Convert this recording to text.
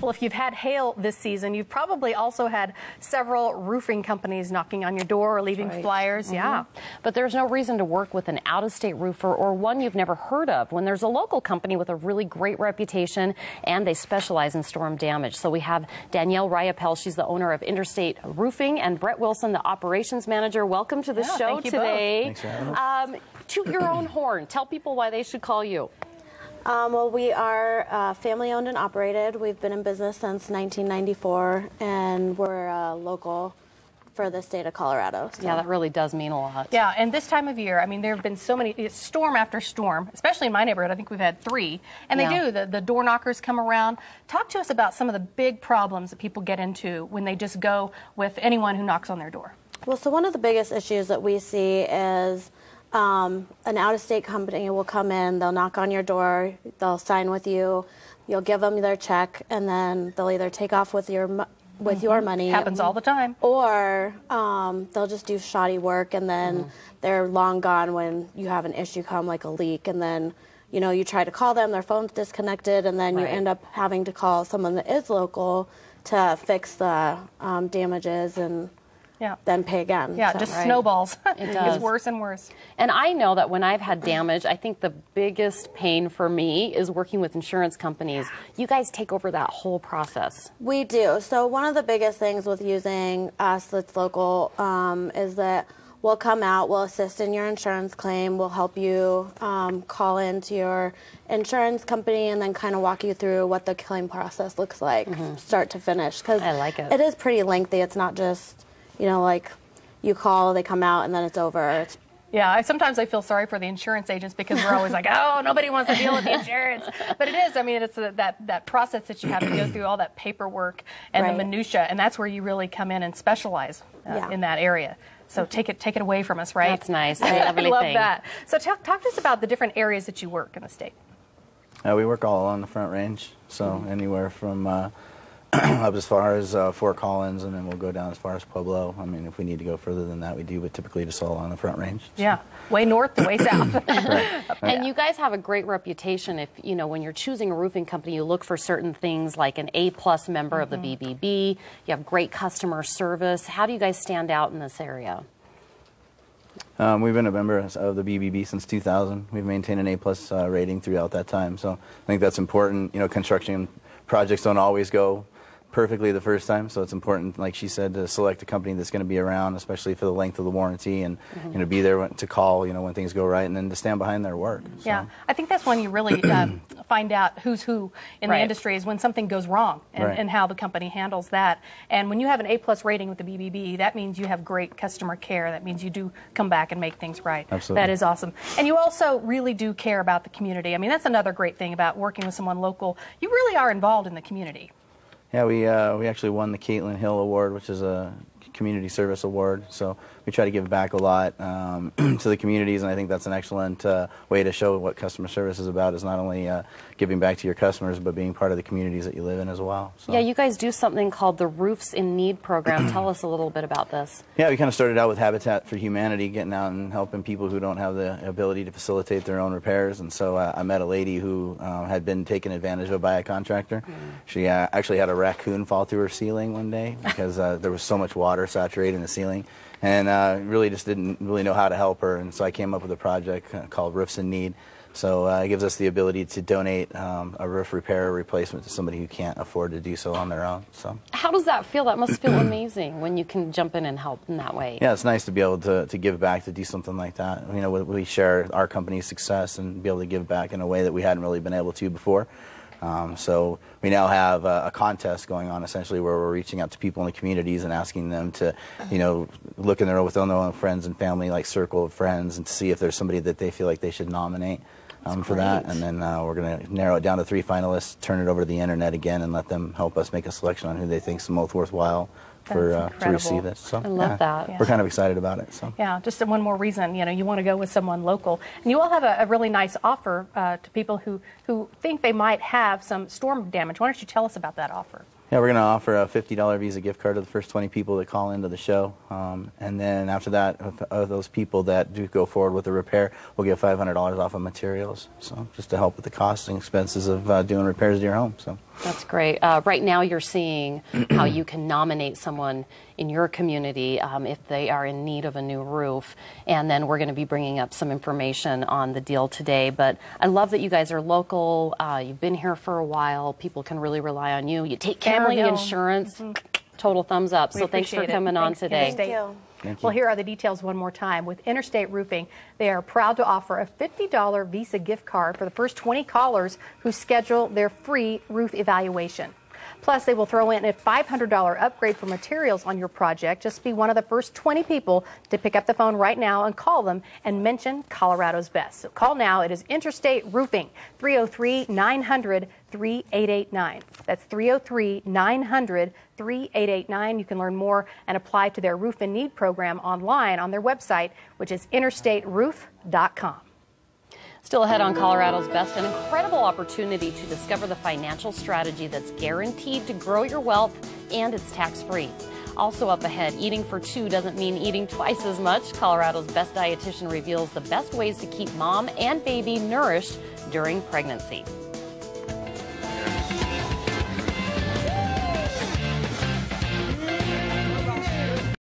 people, if you've had hail this season, you've probably also had several roofing companies knocking on your door or leaving flyers. Yeah. But there's no reason to work with an out-of-state roofer or one you've never heard of when there's a local company with a really great reputation and they specialize in storm damage. So we have Danielle Ryapel. She's the owner of Interstate Roofing, and Brett Wilson, the operations manager. Welcome to the show today. Thanks for having us. Toot your own horn. Tell people why they should call you. Well, we are family-owned and operated. We've been in business since 1994, and we're local for the state of Colorado. So. Yeah, that really does mean a lot. Yeah, and this time of year, I mean, there have been so many, storm after storm, especially in my neighborhood. I think we've had 3. And they do, the door knockers come around. Talk to us about some of the big problems that people get into when they just go with anyone who knocks on their door. Well, so one of the biggest issues that we see is an out-of-state company will come in, they'll knock on your door, they'll sign with you, you'll give them their check, and then they'll either take off with your money. Happens all the time. Or they'll just do shoddy work, and then they're long gone when you have an issue come, like a leak, and then you know you try to call them, their phone's disconnected, and then you end up having to call someone that is local to fix the damages and then pay again. Yeah, so, just snowballs. It does. It's worse and worse. And I know that when I've had damage, I think the biggest pain for me is working with insurance companies. You guys take over that whole process. We do. So one of the biggest things with using us that's local is that we'll come out, we'll assist in your insurance claim, we'll help you call into your insurance company and then kind of walk you through what the claim process looks like, start to finish. Because I like it. It is pretty lengthy. It's not just, you know, like you call, they come out, and then it's over. Yeah, sometimes I feel sorry for the insurance agents because we're always like, oh, nobody wants to deal with the insurance. But it is, I mean, it's that process that you have to go through, all that paperwork and the minutia, and that's where you really come in and specialize in that area. So take it away from us, right? That's nice. I love that. So talk to us about the different areas that you work in the state. We work all along the Front Range, so anywhere from up as far as Fort Collins, and then we'll go down as far as Pueblo. I mean, if we need to go further than that, we do, but typically just all along the Front Range. So. Yeah, way north to way south. And you guys have a great reputation. If you know, when you're choosing a roofing company, you look for certain things like an A+ member of the BBB. You have great customer service. How do you guys stand out in this area? We've been a member of the BBB since 2000. We've maintained an A+ rating throughout that time, so I think that's important. You know, construction projects don't always go perfectly the first time, so it's important, like she said, to select a company that's going to be around, especially for the length of the warranty, and you know, be there to call, you know, when things go right, and then to stand behind their work. So. Yeah, I think that's when you really find out who's who in the industry, is when something goes wrong and how the company handles that. And when you have an A+ rating with the BBB, that means you have great customer care. That means you do come back and make things right. Absolutely. That is awesome. And you also really do care about the community. I mean, that's another great thing about working with someone local. You really are involved in the community. Yeah, we actually won the Caitlin Hill Award, which is a community service award. So we try to give back a lot to the communities, and I think that's an excellent way to show what customer service is about, is not only giving back to your customers, but being part of the communities that you live in as well. So. Yeah, you guys do something called the Roofs in Need program. Tell us a little bit about this. Yeah, we kind of started out with Habitat for Humanity, getting out and helping people who don't have the ability to facilitate their own repairs. And so I met a lady who had been taken advantage of by a contractor. She actually had a raccoon fall through her ceiling one day because there was so much water saturating the ceiling, and really just didn't really know how to help her. And so I came up with a project called Roofs in Need. So it gives us the ability to donate a roof repair or replacement to somebody who can't afford to do so on their own. So how does that feel? That must feel amazing when you can jump in and help in that way. Yeah, it's nice to be able to give back, to do something like that. You know, we share our company's success and be able to give back in a way that we hadn't really been able to before. So we now have a contest going on, essentially, where we're reaching out to people in the communities and asking them to, you know, look in with their own friends and family, like circle of friends, and to see if there's somebody that they feel like they should nominate for that. And then we're going to narrow it down to 3 finalists, turn it over to the internet again, and let them help us make a selection on who they think is the most worthwhile to receive this. So I love that. We're kind of excited about it. So yeah, just one more reason, you know, you want to go with someone local. And you all have a really nice offer to people who think they might have some storm damage. Why don't you tell us about that offer? Yeah, we're going to offer a $50 Visa gift card to the first 20 people that call into the show. And then after that, of those people that do go forward with the repair, we'll get $500 off of materials. So just to help with the costs and expenses of doing repairs to your home. So. That's great. Right now you're seeing how you can nominate someone in your community if they are in need of a new roof. And then we're going to be bringing up some information on the deal today. But I love that you guys are local. You've been here for a while. People can really rely on you. You take care of the insurance. Total thumbs up. So thanks for coming on today. Thank you. Thank you. Well, here are the details one more time. With Interstate Roofing, they are proud to offer a $50 Visa gift card for the first 20 callers who schedule their free roof evaluation. Plus, they will throw in a $500 upgrade for materials on your project. Just be one of the first 20 people to pick up the phone right now and call them and mention Colorado's Best. So call now. It is Interstate Roofing, 303-900-3889. That's 303-900-3889. You can learn more and apply to their Roof in Need program online on their website, which is interstateroof.com. Still ahead on Colorado's Best, an incredible opportunity to discover the financial strategy that's guaranteed to grow your wealth, and it's tax-free. Also up ahead, eating for two doesn't mean eating twice as much. Colorado's Best dietitian reveals the best ways to keep mom and baby nourished during pregnancy.